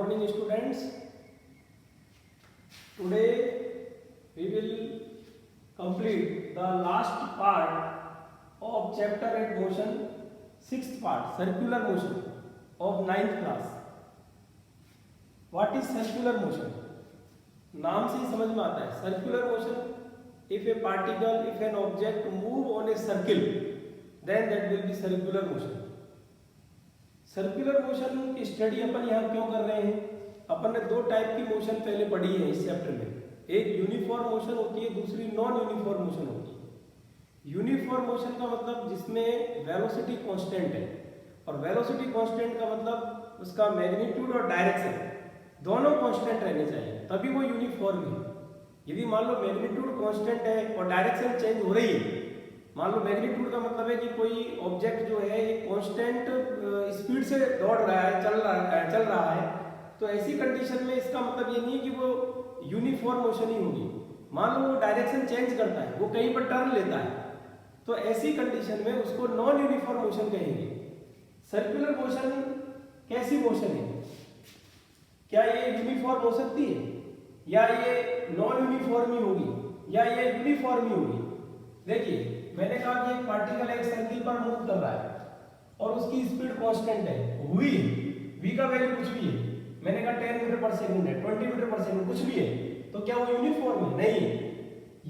morning students. Today we will complete the last part of chapter at motion, sixth part, circular motion of 9th class. What is circular motion? नाम से ही समझ में आता है. Circular motion, if a particle, if an object move on a circle, then that will be circular motion. Circular motion की study अपन यहाँ क्यों कर रहे हैं? अपन ने दो टाइप की मोशन पहले पढ़ी है इस चैप्टर में. एक यूनिफॉर्म मोशन होती है, दूसरी नॉन यूनिफॉर्म मोशन होती है. यूनिफॉर्म मोशन का मतलब जिसमें वेलोसिटी कांस्टेंट है, और वेलोसिटी कांस्टेंट का मतलब उसका मैग्नीट्यूड और डायरेक्शन दोनों कांस्टेंट रहने चाहिए, तभी वो यूनिफॉर्म है. यदि मान लो मैग्नीट्यूड कांस्टेंट है और डायरेक्शन चेंज हो रही है, मान लो मैग्नीट्यूड का मतलब है कि कोई ऑब्जेक्ट जो है एक कांस्टेंट स्पीड से दौड़ रहा है, चल रहा है, तो ऐसी कंडीशन में इसका मतलब ये नहीं है कि वो यूनिफॉर्म मोशन ही होगी. मान लो वो डायरेक्शन चेंज करता है, वो कहीं पर टर्न लेता है, तो ऐसी कंडीशन में उसको नॉन यूनिफॉर्म मोशन कहेंगे. सर्कुलर मोशन कैसी मोशन है? क्या ये यूनिफॉर्म हो सकती है, या ये नॉन यूनिफॉर्म ही होगी, या ये यूनिफॉर्म ही होगी? देखिए, मैंने कहा कि एक पार्टिकल एक सर्किल पर मूव कर रहा है और उसकी स्पीड कांस्टेंट है, v v का वैल्यू कुछ भी है. मैंने कहा 10 मीटर पर सेकंड है, 20 मीटर पर सेकंड, कुछ भी है, तो क्या वो यूनिफॉर्म है? नहीं.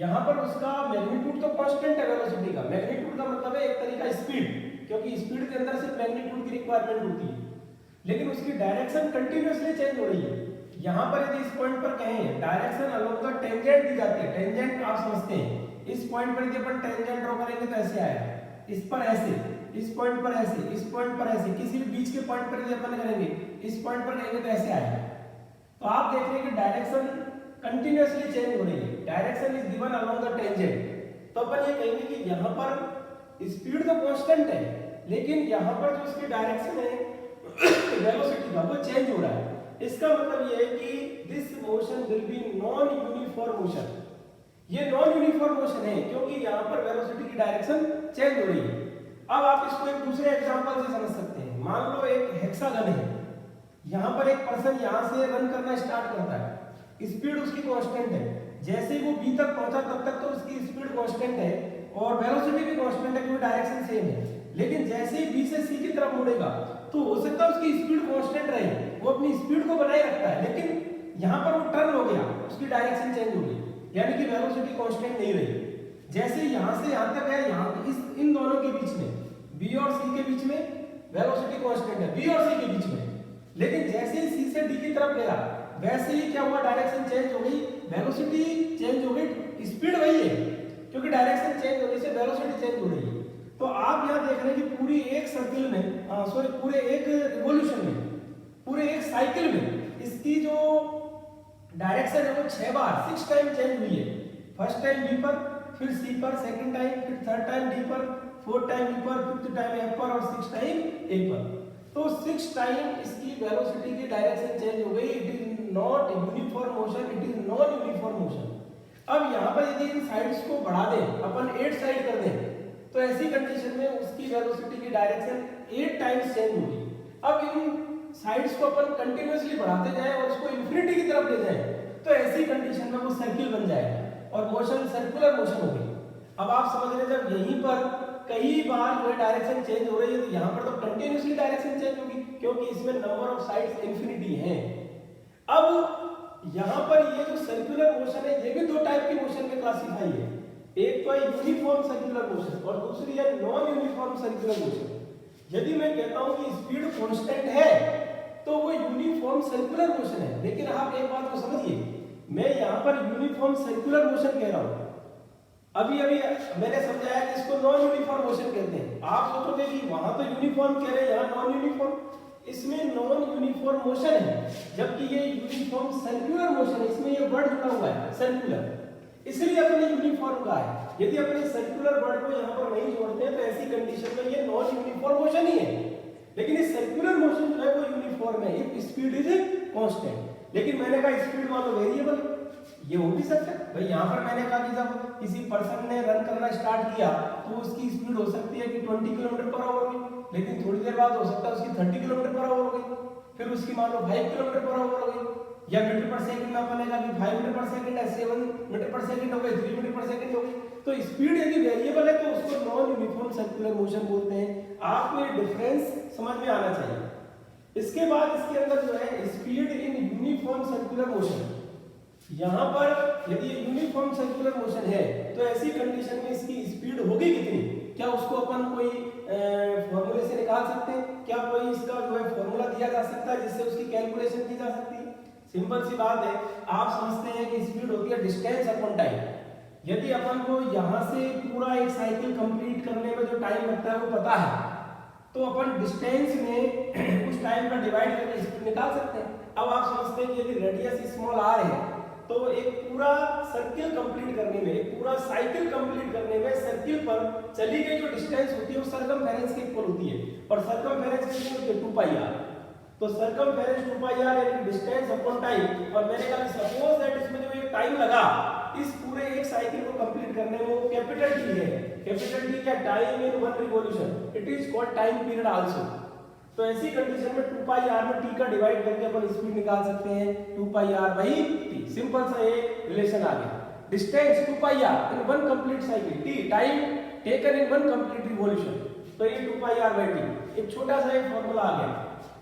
यहाँ पर उसका मैग्नीट्यूड तो कांस्टेंट है वेलोसिटी का. मैग्नीट्यूड का मतलब है एक तरीका स्पीड, क्योंकि स्पीड के अंदर सिर्फ मैग्नीट्यूड की रिक्वायरमेंट होती है, लेकिन उसकी डायरेक्शन कंटिन्यूअसली चेंज हो रही है. यहाँ पर यदि इस पॉइंट पर कहें डायरेक्शन अलोंग द टेंजेंट दी जाती है. टेंजेंट आप समझते हैं, इस पॉइंट पर यदि अपन टेंजेंट ड्रॉ करेंगे तो ऐसे आएगा, इस पर ऐसे, इस पॉइंट पर ऐसे, इस पॉइंट पर ऐसे, किसी भी बीच के पॉइंट पर यदि अपन करेंगे, इस पॉइंट पर करेंगे तो ऐसे आएगा. तो आप देख रहे हैं कि डायरेक्शन कंटिन्यूअसली चेंज हो रही है. Direction is given along the tangent. तो अपन ये कहेंगे कि यहाँ पर स्पीड तो कांस्टेंट है, लेकिन यहाँ पर जो इसकी डायरेक्शन है वेलोसिटी का, वो चेंज हो रहा है. इसका मतलब ये है कि this motion will be non uniform motion. ये नॉन यूनिफॉर्म मोशन है क्योंकि यहाँ पर वेलोसिटी की डायरेक्शन चेंज हो रही है. अब आप इसको एक दूसरे एग्जांपल से समझ सकते हैं. मान लो एक हेक्सागन है, यहाँ पर एक पर्सन यहाँ से रन करना स्टार्ट करता है, स्पीड उसकी कांस्टेंट है. जैसे ही वो बी तक पहुंचा तब तक तो उसकी स्पीड कांस्टेंट है और वेलोसिटी भी कांस्टेंट है क्योंकि डायरेक्शन सेम है. लेकिन जैसे ही बी से सी की तरफ मुड़ेगा तो हो सकता है उसकी स्पीड कांस्टेंट रहे, वो अपनी स्पीड को बनाए रखता है, लेकिन यहाँ पर वो टर्न हो गया, उसकी डायरेक्शन चेंज हो गई, यानी कि वेलोसिटी कांस्टेंट नहीं रही. जैसे यहाँ से यहाँ तक है, यहाँ इस इन दोनों के बीच में, बी और सी के बीच में वेलोसिटी कांस्टेंट है, बी और सी के बीच में. लेकिन जैसे ही सी से डी की तरफ गया, वैसे ही क्या हुआ, डायरेक्शन चेंज हो गई, वेलोसिटी चेंज हो गई, स्पीड वही है क्योंकि डायरेक्शन चेंज होने से वेलोसिटी चेंज हो रही है. तो आप यहाँ देख रहे हैं कि पूरी एक सर्किल में, पूरे एक रिवॉल्यूशन में, पूरे एक साइकिल में इसकी जो डायरेक्शन है वो 6 टाइम चेंज हुई है. फर्स्ट टाइम बी पर, फिर सी पर, सेकंड टाइम, फिर थर्ड टाइम डी पर, फोर्थ टाइम बी पर, फिफ्थ टाइम एफ पर और 6 टाइम ए पर. तो 6 टाइम इसकी वेलोसिटी की डायरेक्शन चेंज हो गई. It is not uniform motion, it is non uniform motion. अब यहाँ पर यदि इन साइड्स को बढ़ा दें, अपन 8 साइड कर दें, तो ऐसी कंडीशन में उसकी वेलोसिटी की डायरेक्शन 8 टाइम्स चेंज होगी. अब इन साइड्स को अपन कंटिन्यूअसली बढ़ाते जाएं और उसको इंफिनिटी की तरफ ले जाएं, तो ऐसी कंडीशन में वो सर्किल बन जाएगा और मोशन सर्कुलर मोशन होगी. अब आप समझ रहे हैं, जब यहीं पर कई बार जो है डायरेक्शन चेंज हो रही है, तो यहाँ पर तो कंटिन्यूअसली डायरेक्शन चेंज होगी क्योंकि इसमें नंबर ऑफ साइड्स इंफिनिटी है. अब यहाँ पर ये जो सर्कुलर मोशन है, ये भी दो टाइप की मोशन में क्लासिफाई है. एक तो है यूनिफॉर्म सर्कुलर मोशन और दूसरी है नॉन यूनिफॉर्म सर्कुलर मोशन. यदि मैं कहता हूं कि स्पीड कांस्टेंट है तो वो यूनिफॉर्म सर्कुलर मोशन है. लेकिन आप एक बात को समझिए, मैं यहाँ पर यूनिफॉर्म सर्कुलर मोशन कह रहा हूं, अभी मैंने समझाया कि इसको नॉन यूनिफॉर्म मोशन कहते हैं. आप सोचोगे कि वहां तो यूनिफॉर्म कह रहे हैं, यहाँ नॉन यूनिफॉर्म. इसमें नॉन यूनिफॉर्म मोशन है, जबकि ये यूनिफॉर्म सर्कुलर मोशन है. इसमें ये वर्ड जुड़ा हुआ है सर्कुलर, इसलिए अपने यूनिफॉर्म का है. यदि अपने सर्कुलर वर्ड को यहाँ पर नहीं जोड़ते हैं तो ऐसी कंडीशन में ये नॉन यूनिफॉर्म मोशन ही है. लेकिन इस सर्कुलर मोशन जो है वो यूनिफॉर्म है इफ स्पीड इज कांस्टेंट. लेकिन मैंने कहा स्पीड मान लो वेरिएबल, ये हो भी सकता है भाई. यहाँ पर मैंने कहा कि जब किसी पर्सन ने रन करना स्टार्ट किया तो उसकी स्पीड हो सकती है कि 20 किलोमीटर पर आवर हुई, लेकिन थोड़ी देर बाद हो सकता है उसकी 30 किलोमीटर पर आवर हो गई. फिर उसकी मान लो 5 किलोमीटर पर आवर हो गई, या मीटर पर सेकंड में अपन ने 5 मीटर पर सेकंड है, 7 मीटर पर सेकंड हो गए, 3 मीटर पर सेकंड हो गई। तो स्पीड यदि वेरिएबल है तो उसको नॉन यूनिफॉर्म सर्कुलर मोशन बोलते हैं। आपको ये डिफरेंस समझ में आना चाहिए। इसके बाद इसके अंदर जो है speed in uniform circular motion, यहाँ पर यदि ये यूनिफॉर्म सर्कुलर मोशन है तो ऐसी कंडीशन में इसकी स्पीड होगी कितनी, क्या उसको अपन कोई फॉर्मूले से निकाल सकते हैं? क्या कोई इसका जो है फॉर्मूला दिया जा सकता है जिससे उसकी कैलकुलेशन की जा सकती है? सिंपल सी बात है, आप समझते हैं कि स्पीड होती है डिस्टेंस अपॉन टाइम। यदि अपन को यहाँ से पूरा एक साइकिल कंप्लीट करने में जो टाइम लगता है वो पता है, तो अपन डिस्टेंस में उस टाइम का डिवाइड करके स्पीड निकाल सकते हैं। अब आप समझते हैं कि यदि रेडियस स्मॉल आर है तो एक पूरा सर्किल कंप्लीट करने में, एक पूरा साइकिल कंप्लीट करने में सर्किल पर चली गई जो डिस्टेंस होती है वो सरकमफेरेंस के इक्वल होती है, और सरकमफेरेंस कितनी होती है? 2 पाई आर। तो सरकमफेरेंस 2 पाई आर यानी डिस्टेंस अपॉन टाइम। और मैंने कहा सपोज दैट इसमें जो ये टाइम लगा इस पूरे एक साइकिल को कंप्लीट करने में वो कैपिटल टी है। कैपिटल टी क्या? Time in one revolution, it is called time period also. तो ऐसी कंडीशन में 2 पाई आर में टी का डिवाइड करके अपन स्पीड निकाल सकते हैं, 2 pi r by T. Simple सा ये रिलेशन आ गया। Distance 2 pi r in one complete cycle, T time taken in one complete revolution, तो ये 2 पाई आर बाई टी। एक छोटा सा एक फॉर्मूला आ गया।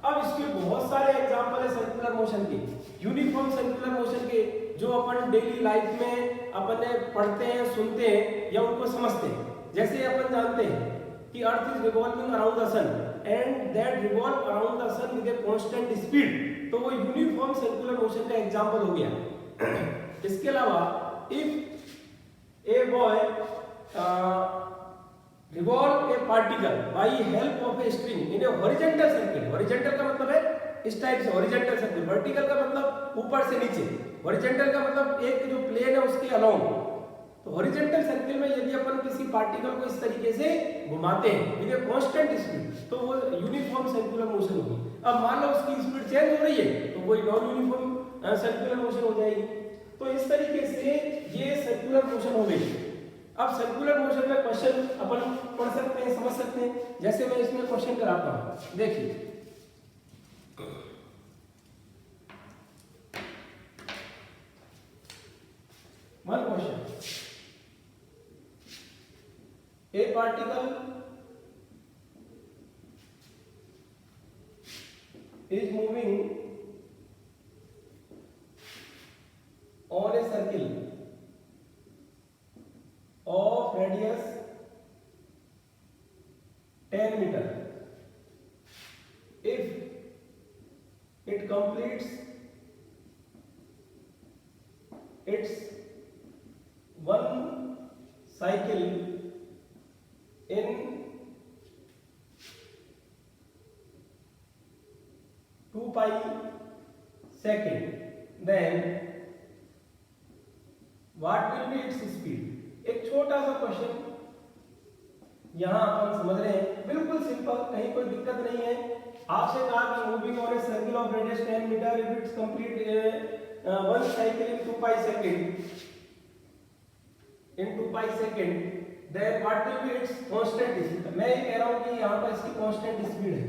अब इसके बहुत सारे एग्जांपल है सर्कुलर मोशन के, यूनिफॉर्म सर्कुलर मोशन के, जो अपन डेली लाइफ में अपन पढ़ते हैं, सुनते हैं या उनको समझते हैं। जैसे अपन जानते हैं कि earth is revolving around the sun and that revolve around the sun with a constant speed, तो वो यूनिफॉर्म सर्कुलर मोशन का एग्जांपल हो गया। इसके अलावा if a boy revolve a particle by help of a string in a horizontal circle, horizontal का मतलब है इस टाइप से हॉरिजॉन्टल सर्किल, वर्टिकल का मतलब ऊपर से नीचे, हॉरिजॉन्टल का मतलब एक जो प्लेन है उसके अलोंग। तो हॉरिजॉन्टल सर्किल में यदि अपन किसी पार्टिकल को इस तरीके से घुमाते हैं विद ए कांस्टेंट स्पीड, तो वो यूनिफॉर्म सर्कुलर मोशन होगी। अब मान लो उसकी स्पीड चेंज हो रही है तो वो नॉन यूनिफॉर्म सर्कुलर मोशन हो जाएगी। तो इस तरीके से ये सर्कुलर मोशन हो गई। अब सर्कुलर मोशन में क्वेश्चन अपन पढ़ सकते हैं, समझ सकते हैं। जैसे मैं इसमें क्वेश्चन कराता हूं, देखिए one question, a particle is moving on a circle of radius 10 meter. If it completes its one cycle in 2 pi second, then what will be its speed? एक छोटा सा क्वेश्चन यहां अपन समझ रहे हैं, बिल्कुल सिंपल, कहीं कोई दिक्कत नहीं है। आपसे कहा कि moving on a circle of radius 10 metre, if its complete one cycle in 2 pi second, in 2 pi second, then what will be its constant speed? मैं ये कह रहा हूँ कि यहाँ पर इसकी constant speed है,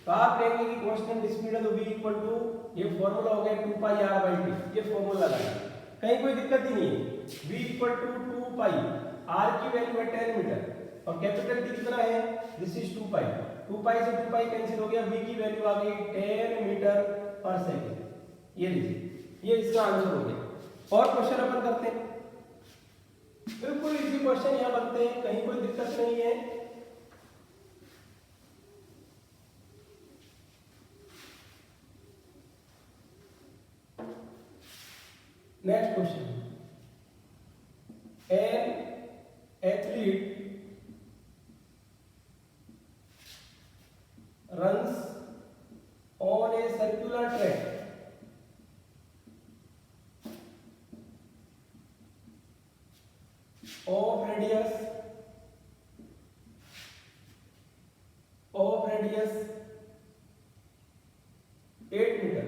तो आप कहेंगे कि constant speed है तो v equal to, ये फॉर्मूला हो गया 2 pi r by t, ये फॉर्मूला लगाएं, कहीं कोई दिक्कत ही नहीं है। v equal to 2 pi, r की वैल्यू है 10 मीटर और कैपिटल T कितना है, दिस इज 2 pi, 2 pi से 2 pi कैंसिल हो गया, v की वैल्यू आ गई 10 मीटर पर सेकेंड। ये लीजिए, ये इसका आंसर हो गया। और क्वेश्चन अपन करते हैं, बिल्कुल इजी क्वेश्चन यहाँ बनते हैं, कहीं कोई दिक्कत नहीं है। Next question, an athlete runs on a circular track of radius 8 meter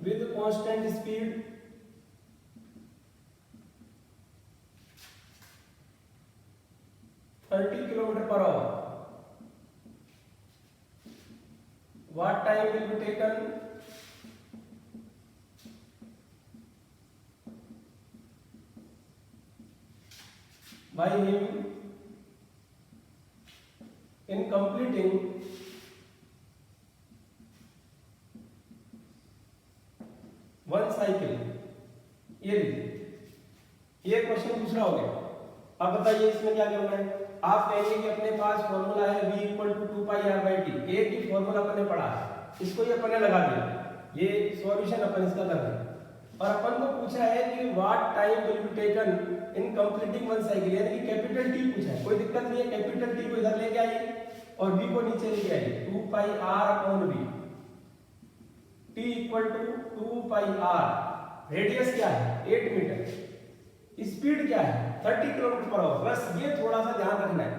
with constant speed 30 km per hour. what time will be taken by him in completing one cycle। ये question दूसरा हो गया। अब बताइए इसमें क्या करना है। आप कहेंगे कि अपने पास फॉर्मूला है v इक्वल टू 2πr/t, एक ही फॉर्मूला अपन ने पढ़ा है, इसको ही अपन ने लगा दिया, ये सॉल्यूशन अपन इसका कर रहे हैं। और अपन को पूछा है कि what time will be taken in completing one cycle, यानी कि कैपिटल टी पूछा है। कोई दिक्कत नहीं है, कैपिटल टी को इधर लेके आइए और v को नीचे लेके आइए, 2πr/v, t equal to 2πr। Radius क्या है 8 मीटर, स्पीड क्या है 30 km/h। बस ये थोड़ा सा ध्यान रखना है।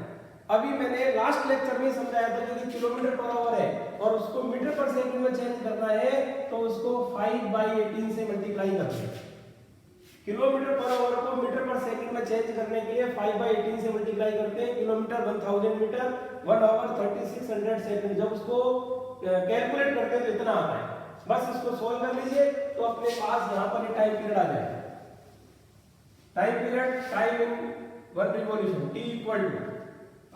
अभी मैंने लास्ट लेक्चर में समझाया था यदि km/h है और उसको मीटर पर सेकंड में चेंज करना है तो उसको 5/18 से मल्टीप्लाई करते हैं। km/h को मीटर पर सेकंड में चेंज करने के लिए 5/18 से मल्टीप्लाई करते हैं। Kilometre 1000 metre, 1 hour 3600 second. जब उसको कैलकुलेट करते हैं तो इतना आता है। बस इसको सोल्व कर लीजिए तो अपने पास यहाँ पर टाइम पीरियड आ जाएगा। Time period, time in one revolution, t equal to,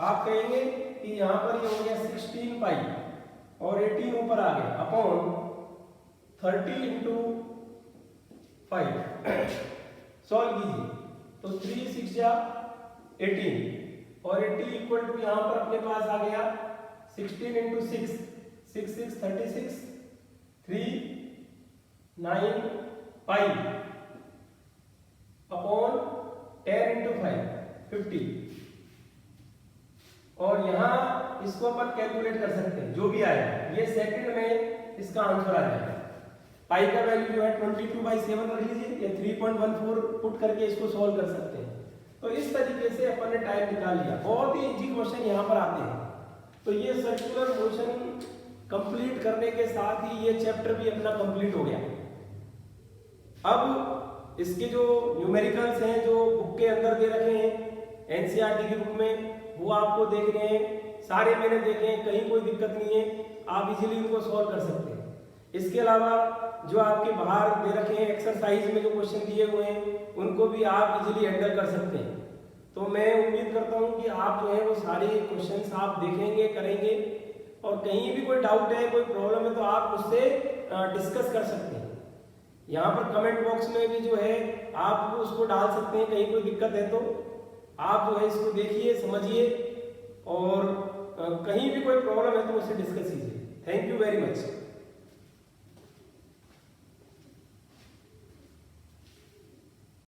आप कहेंगे कि यहाँ पर ये हो गया 16 पाई और 18 ऊपर आ गया अपॉन 30 इंटू 5। सॉल्व कीजिए तो 3 6 जा 18 और 80 इक्वल टू यहाँ पर अपने पास आ गया 16 इंटू 6, 6 6 36, 3 9 पाई अपॉन 10 इंटू 5 50। और यहाँ इसको अपन कैलकुलेट कर सकते हैं, जो भी आएगा ये सेकंड में इसका आंसर आ जाएगा। पाई का वैल्यू जो है 22/7 रख लीजिए या 3.14 पुट करके इसको सॉल्व कर सकते हैं। तो इस तरीके से अपन ने टाइम निकाल लिया। बहुत ही इजी क्वेश्चन यहाँ पर आते हैं। तो ये सर्कुलर मोशन कंप्लीट करने के साथ ही ये चैप्टर भी अपना कंप्लीट हो गया। अब इसके जो न्यूमेरिकल्स हैं जो बुक के अंदर दे रखे हैं एनसीईआरटी की बुक में, वो आपको देखने हैं, सारे मैंने देखे हैं, कहीं कोई दिक्कत नहीं है, आप इजीली उनको सॉल्व कर सकते हैं। इसके अलावा जो आपके बाहर दे रखे हैं एक्सरसाइज में जो क्वेश्चन दिए हुए हैं उनको भी आप इजीली हैंडल कर सकते हैं। तो मैं उम्मीद करता हूँ कि आप जो है वो सारे क्वेश्चंस आप देखेंगे, करेंगे, और कहीं भी कोई डाउट है, कोई प्रॉब्लम है तो आप उससे डिस्कस कर सकते हैं। यहाँ पर कमेंट बॉक्स में भी जो है आप उसको डाल सकते हैं, कहीं कोई दिक्कत है तो आप जो है इसको देखिए, समझिए, और कहीं भी कोई प्रॉब्लम है तो उससे डिस्कस कीजिए। Thank you very much.